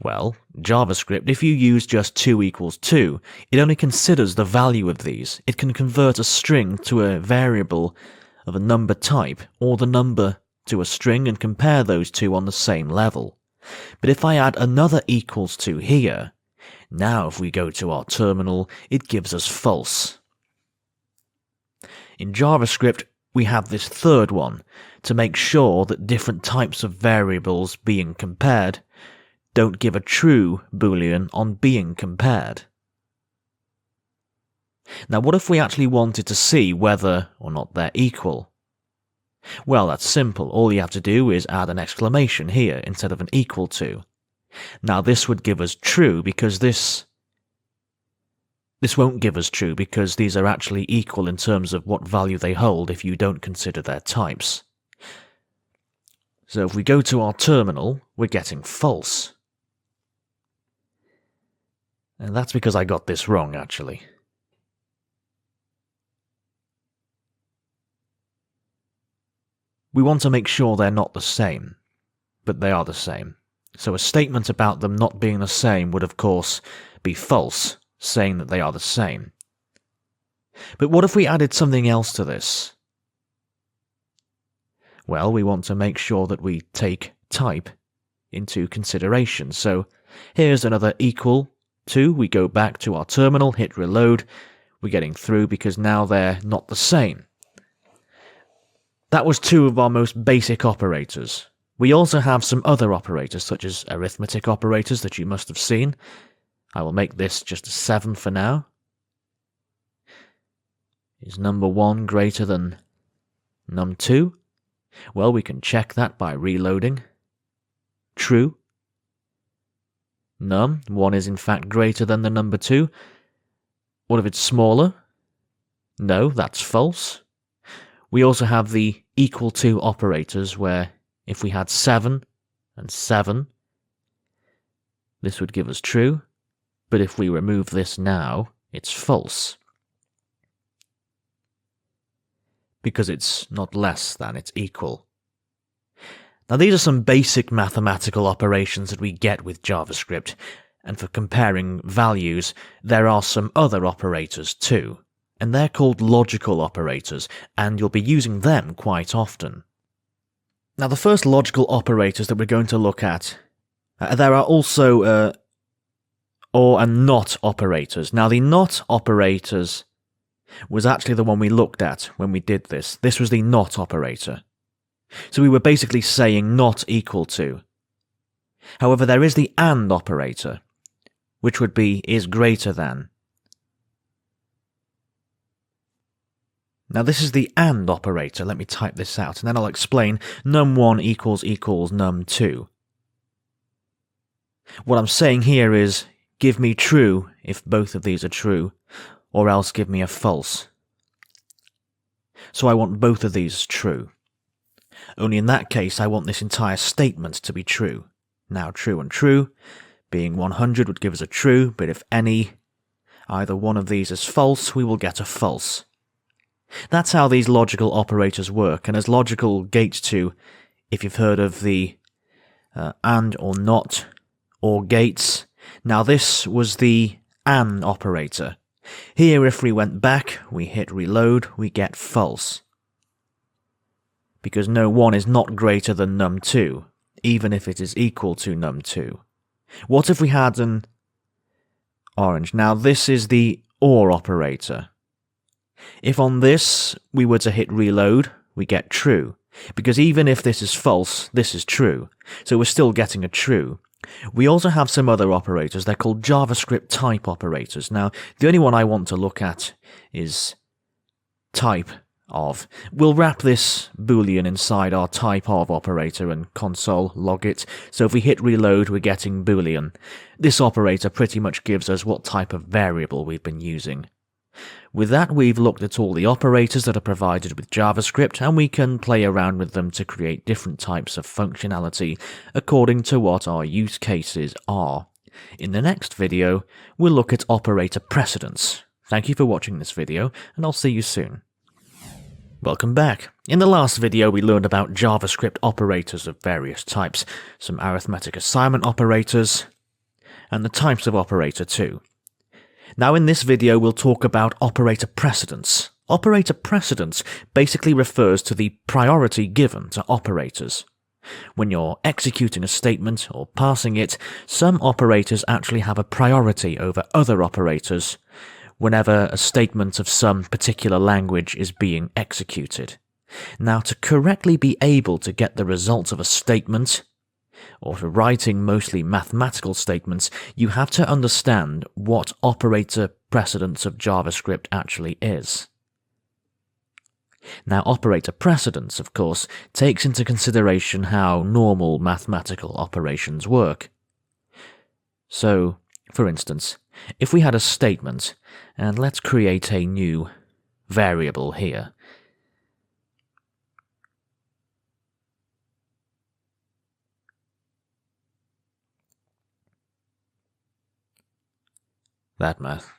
Well, JavaScript, if you use just 2 equals 2, it only considers the value of these. It can convert a string to a variable of a number type, or the number to a string, and compare those two on the same level. But if I add another equals to here, now if we go to our terminal, it gives us false. In JavaScript, we have this third one to make sure that different types of variables being compared don't give a true boolean on being compared. Now, what if we actually wanted to see whether or not they're equal? Well, that's simple. All you have to do is add an exclamation here instead of an equal to. Now, this would give us true because this won't give us true because these are actually equal in terms of what value they hold if you don't consider their types. So if we go to our terminal, we're getting false. And that's because I got this wrong, actually. We want to make sure they're not the same, but they are the same. So a statement about them not being the same would, of course, be false, saying that they are the same. But what if we added something else to this? Well, we want to make sure that we take type into consideration. So here's another equal to. We go back to our terminal, hit reload. We're getting through because now they're not the same. That was two of our most basic operators. We also have some other operators, such as arithmetic operators that you must have seen. I will make this just a 7 for now. Is number 1 greater than num2? Well, we can check that by reloading. True. Num1 is in fact greater than the number 2. What if it's smaller? No, that's false. We also have the equal to operators where if we had 7 and 7, this would give us true, but if we remove this now, it's false. Because it's not less than, it's equal. Now these are some basic mathematical operations that we get with JavaScript, and for comparing values, there are some other operators too. And they're called logical operators, and you'll be using them quite often. Now, the first logical operators that we're going to look at, there are also or and not operators. Now, the not operators was actually the one we looked at when we did this. This was the not operator. So we were basically saying not equal to. However, there is the and operator, which would be is greater than. Now this is the AND operator. Let me type this out, and then I'll explain num1 equals num2. What I'm saying here is, give me true if both of these are true, or else give me a false. So I want both of these true. Only in that case I want this entire statement to be true. Now true and true, being 100 would give us a true, but if either one of these is false, we will get a false. That's how these logical operators work, and as logical gates to, if you've heard of the and or not, or gates. Now this was the AND operator. Here if we went back, we hit reload, we get false. Because no 1 is not greater than num2, even if it is equal to num2. What if we had an orange? Now this is the OR operator. If on this we were to hit reload, we get true, because even if this is false, this is true, so we're still getting a true. We also have some other operators. They're called JavaScript type operators. Now, the only one I want to look at is type of. We'll wrap this boolean inside our type of operator and console log it, so if we hit reload, we're getting boolean. This operator pretty much gives us what type of variable we've been using. With that, we've looked at all the operators that are provided with JavaScript, and we can play around with them to create different types of functionality according to what our use cases are. In the next video, we'll look at operator precedence. Thank you for watching this video, and I'll see you soon. Welcome back. In the last video, we learned about JavaScript operators of various types, some arithmetic assignment operators, and the types of operator too. Now in this video we'll talk about operator precedence. Operator precedence basically refers to the priority given to operators. When you're executing a statement or passing it, some operators actually have a priority over other operators, whenever a statement of some particular language is being executed. Now, to correctly be able to get the results of a statement, or for writing mostly mathematical statements, you have to understand what operator precedence of JavaScript actually is. Now, operator precedence, of course, takes into consideration how normal mathematical operations work. So, for instance, if we had a statement, and let's create a new variable here. That math.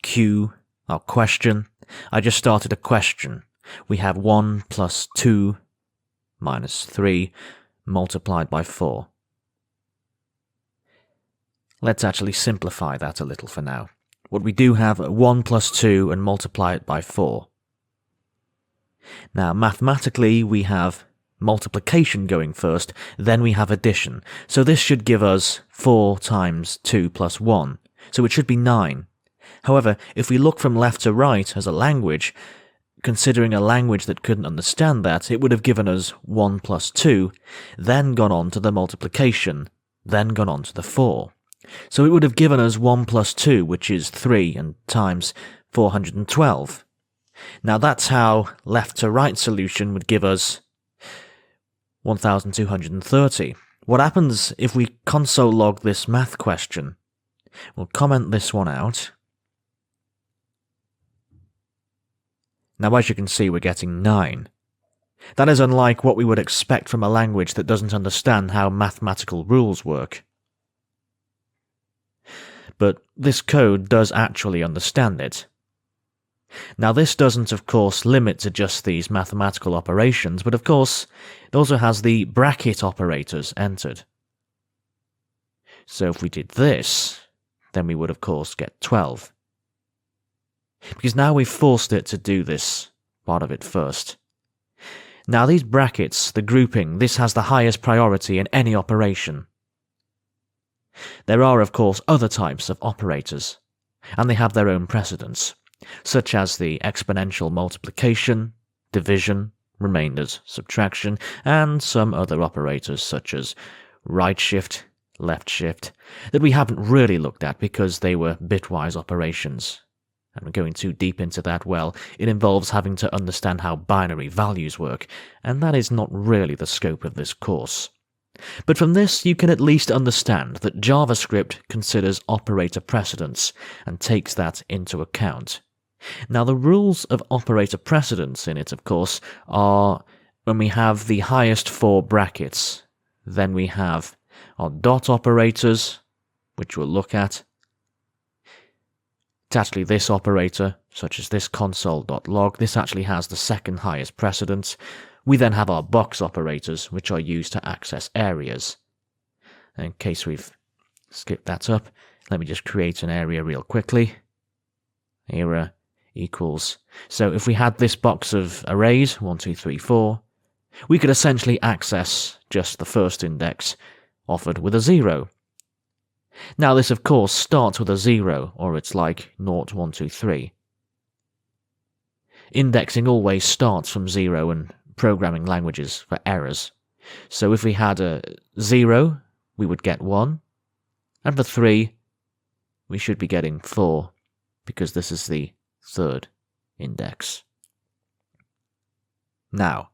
Q, our question. I just started a question. We have 1 plus 2 minus 3 multiplied by 4. Let's actually simplify that a little for now. What we do have 1 plus 2 and multiply it by 4. Now, mathematically, we have multiplication going first, then we have addition. So this should give us 4 times 2 plus 1. So it should be 9. However, if we look from left to right as a language, considering a language that couldn't understand that, it would have given us 1 plus 2, then gone on to the multiplication, then gone on to the 4. So it would have given us 1 plus 2, which is 3, and times 412. Now that's how left to right solution would give us 1230. What happens if we console log this math question? We'll comment this one out. Now, as you can see, we're getting 9. That is unlike what we would expect from a language that doesn't understand how mathematical rules work. But this code does actually understand it. Now, this doesn't, of course, limit to just these mathematical operations, but of course, it also has the bracket operators entered. So if we did this, then we would, of course, get 12. Because now we've forced it to do this part of it first. Now, these brackets, the grouping, this has the highest priority in any operation. There are, of course, other types of operators, and they have their own precedence, such as the exponential multiplication, division, remainders, subtraction, and some other operators such as right shift, left shift, that we haven't really looked at because they were bitwise operations. And going too deep into that, well, it involves having to understand how binary values work, and that is not really the scope of this course. But from this, you can at least understand that JavaScript considers operator precedence and takes that into account. Now, the rules of operator precedence in it, of course, are when we have the highest 4 brackets, then we have our dot operators, which we'll look at. It's actually this operator, such as this console.log, this actually has the second highest precedence. We then have our box operators, which are used to access areas. In case we've skipped that up, let me just create an area real quickly. Era equals. So if we had this box of arrays, 1, 2, 3, 4, we could essentially access just the first index offered with a 0. Now this, of course, starts with a 0, or it's like 0, 1, 2, 3. Indexing always starts from 0 in programming languages for errors. So if we had a 0, we would get 1, and for 3, we should be getting 4, because this is the third index. Now,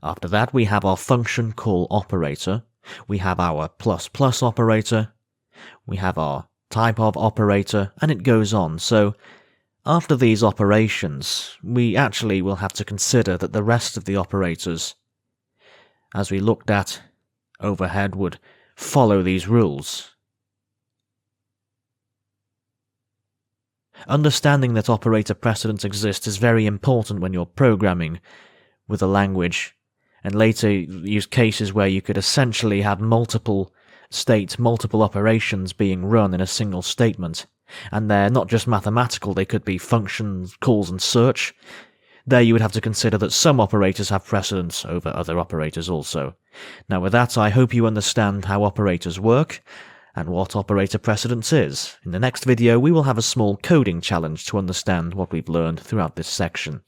after that we have our function call operator, we have our plus plus operator, we have our type of operator, and it goes on. So after these operations, we actually will have to consider that the rest of the operators, as we looked at overhead, would follow these rules. Understanding that operator precedence exists is very important when you're programming with a language, and later use cases where you could essentially have multiple states, multiple operations being run in a single statement. And they're not just mathematical, they could be functions, calls and search. There you would have to consider that some operators have precedence over other operators also. Now with that, I hope you understand how operators work, and what operator precedence is. In the next video, we will have a small coding challenge to understand what we've learned throughout this section.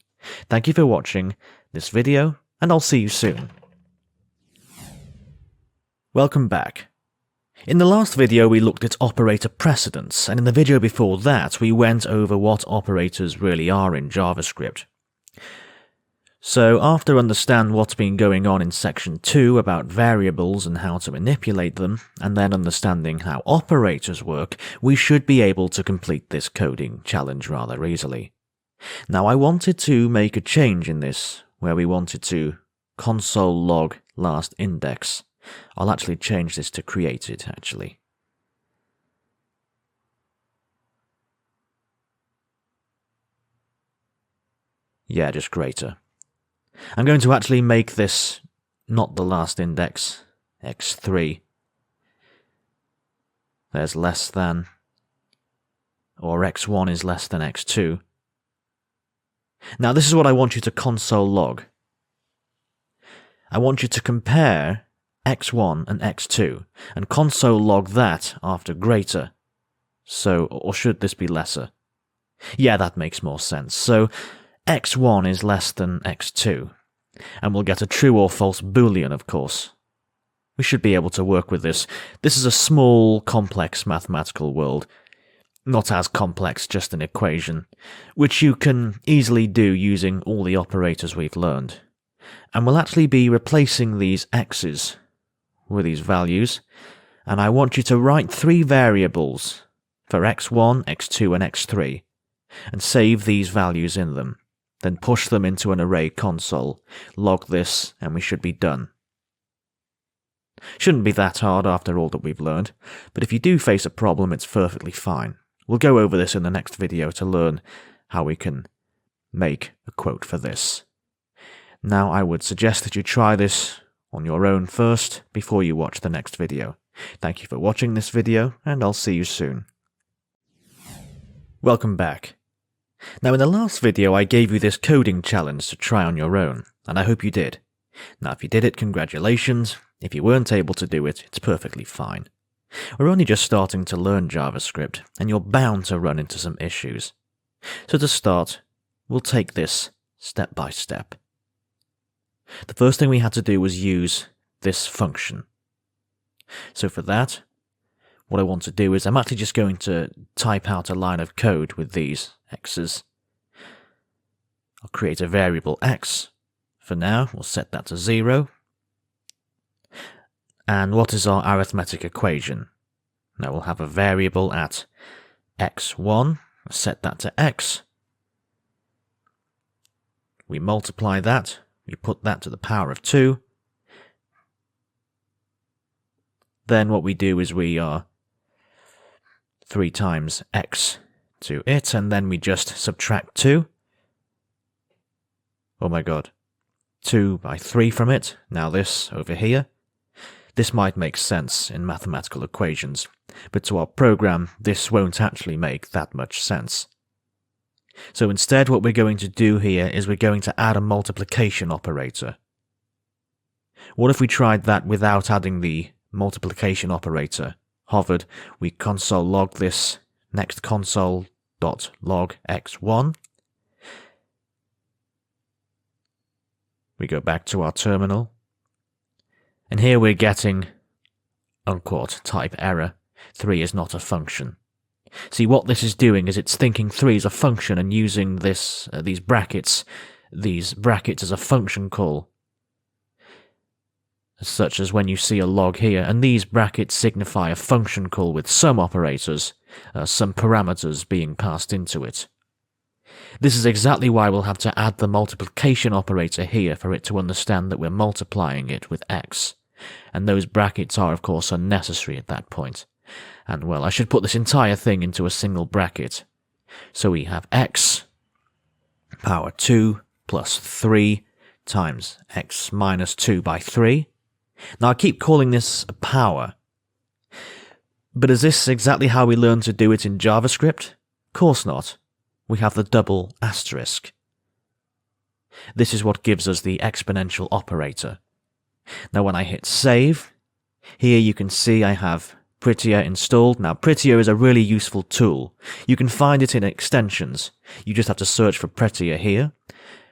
Thank you for watching this video, and I'll see you soon. Welcome back. In the last video we looked at operator precedence, and in the video before that we went over what operators really are in JavaScript. So after understand what's been going on in section 2 about variables and how to manipulate them, and then understanding how operators work, we should be able to complete this coding challenge rather easily. Now I wanted to make a change in this, where we wanted to console log last index. I'll actually change this to created, actually. Yeah, just greater. I'm going to actually make this not the last index, x3. There's less than, or x1 is less than x2. Now this is what I want you to console log. I want you to compare x1 and x2, and console log that after greater. So, or should this be lesser? Yeah, that makes more sense. So, x1 is less than x2, and we'll get a true or false boolean, of course. We should be able to work with this. This is a small, complex mathematical world. Not as complex, just an equation, which you can easily do using all the operators we've learned. And we'll actually be replacing these x's with these values, and I want you to write 3 variables for x1, x2 and x3, and save these values in them, then push them into an array console, log this, and we should be done. Shouldn't be that hard after all that we've learned, but if you do face a problem, it's perfectly fine. We'll go over this in the next video to learn how we can make a quote for this. Now I would suggest that you try this on your own first before you watch the next video. Thank you for watching this video, and I'll see you soon. Welcome back. Now in the last video I gave you this coding challenge to try on your own, and I hope you did. Now if you did it, congratulations. If you weren't able to do it, it's perfectly fine. We're only just starting to learn JavaScript, and you're bound to run into some issues. So to start, we'll take this step by step. The first thing we had to do was use this function. So for that, what I want to do is I'm actually just going to type out a line of code with these x's. I'll create a variable x. For now, we'll set that to 0. And what is our arithmetic equation? Now we'll have a variable at x1, set that to x. We multiply that. We put that to the power of 2. Then what we do is we are 3 times x to it, and then we just subtract 2. Oh my god. 2 by 3 from it. Now this over here. This might make sense in mathematical equations, but to our program, this won't actually make that much sense. So instead what we're going to do here is we're going to add a multiplication operator. What if we tried that without adding the multiplication operator? Hovered, we console log this, next console.log x1. We go back to our terminal, and here we're getting unquote type error. 3 is not a function. See, what this is doing is it's thinking 3 is a function and using this these brackets as a function call. Such as when you see a log here, and these brackets signify a function call with some operators, some parameters being passed into it. This is exactly why we'll have to add the multiplication operator here for it to understand that we're multiplying it with x. And those brackets are, of course, unnecessary at that point. And, well, I should put this entire thing into a single bracket. So we have x power 2 plus 3 times x minus 2 by 3. Now, I keep calling this a power. But is this exactly how we learn to do it in JavaScript? Of course not. We have the double asterisk. This is what gives us the exponential operator. Now when I hit save, here you can see I have Prettier installed. Now, Prettier is a really useful tool. You can find it in extensions. You just have to search for Prettier here.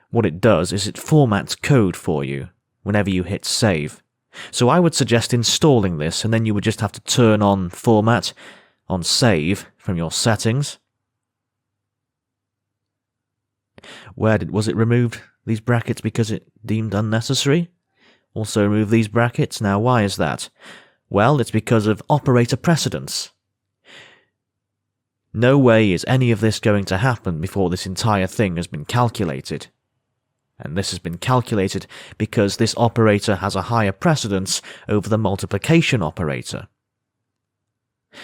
What it does is it formats code for you whenever you hit save. So I would suggest installing this, and then you would just have to turn on format on save from your settings. Was it removed these brackets because it deemed unnecessary? Also remove these brackets. Now, why is that? Well, it's because of operator precedence. No way is any of this going to happen before this entire thing has been calculated. And this has been calculated because this operator has a higher precedence over the multiplication operator.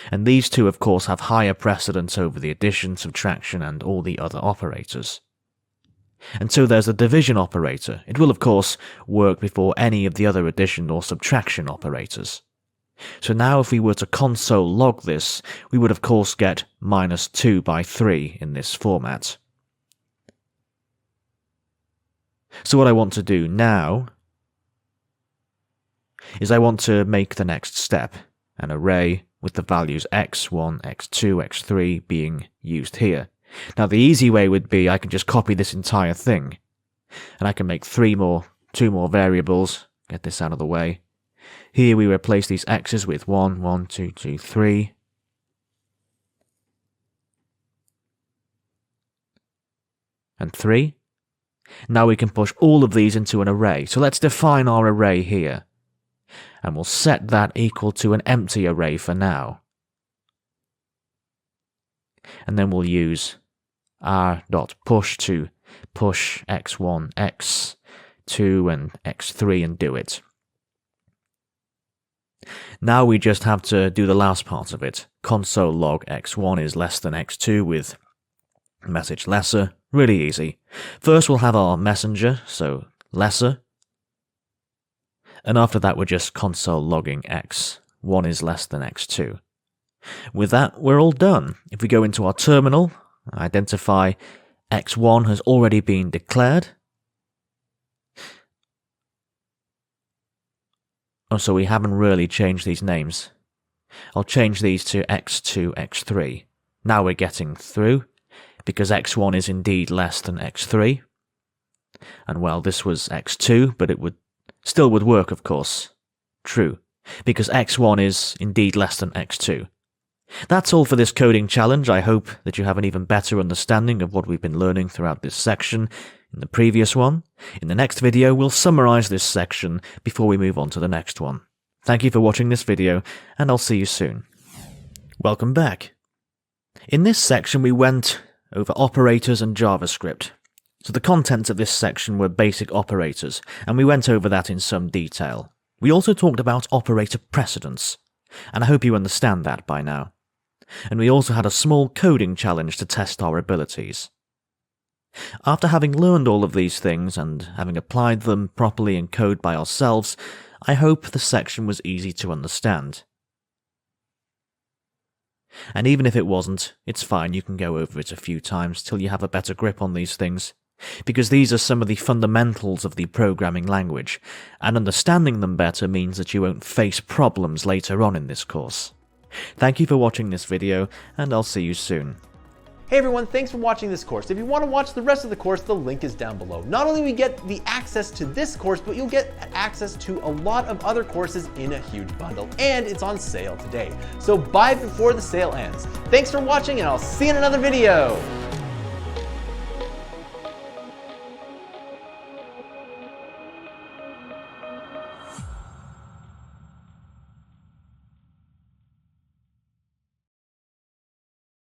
And these two, of course, have higher precedence over the addition, subtraction, and all the other operators. And so there's the division operator. It will, of course, work before any of the other addition or subtraction operators. So now if we were to console log this, we would of course get -2 by 3 in this format. So what I want to do now is I want to make the next step, an array with the values x1, x2, x3 being used here. Now the easy way would be I can just copy this entire thing, and I can make two more variables, get this out of the way. Here we replace these x's with 1, 1, 2, 2, 3. And 3. Now we can push all of these into an array. So let's define our array here. And we'll set that equal to an empty array for now. And then we'll use r.push to push x1, x2, and x3 and do it. Now we just have to do the last part of it. Console log x1 is less than x2 with message lesser. Really easy. First we'll have our messenger, so lesser. And after that we're just console logging x1 is less than x2. With that, we're all done. If we go into our terminal, identify x1 has already been declared. Oh, so we haven't really changed these names. I'll change these to x2, x3. Now we're getting through, because x1 is indeed less than x3. And well, this was x2, but it still would work, of course. True, because x1 is indeed less than x2. That's all for this coding challenge. I hope that you have an even better understanding of what we've been learning throughout this section in the previous one. In the next video, we'll summarize this section before we move on to the next one. Thank you for watching this video, and I'll see you soon. Welcome back. In this section, we went over operators and JavaScript. So the contents of this section were basic operators, and we went over that in some detail. We also talked about operator precedence, and I hope you understand that by now. And we also had a small coding challenge to test our abilities. After having learned all of these things and having applied them properly in code by ourselves, I hope the section was easy to understand. And even if it wasn't, it's fine, you can go over it a few times till you have a better grip on these things, because these are some of the fundamentals of the programming language, and understanding them better means that you won't face problems later on in this course. Thank you for watching this video, and I'll see you soon. Hey everyone, thanks for watching this course. If you want to watch the rest of the course, the link is down below. Not only will you get the access to this course, but you'll get access to a lot of other courses in a huge bundle, and it's on sale today. So buy before the sale ends. Thanks for watching, and I'll see you in another video.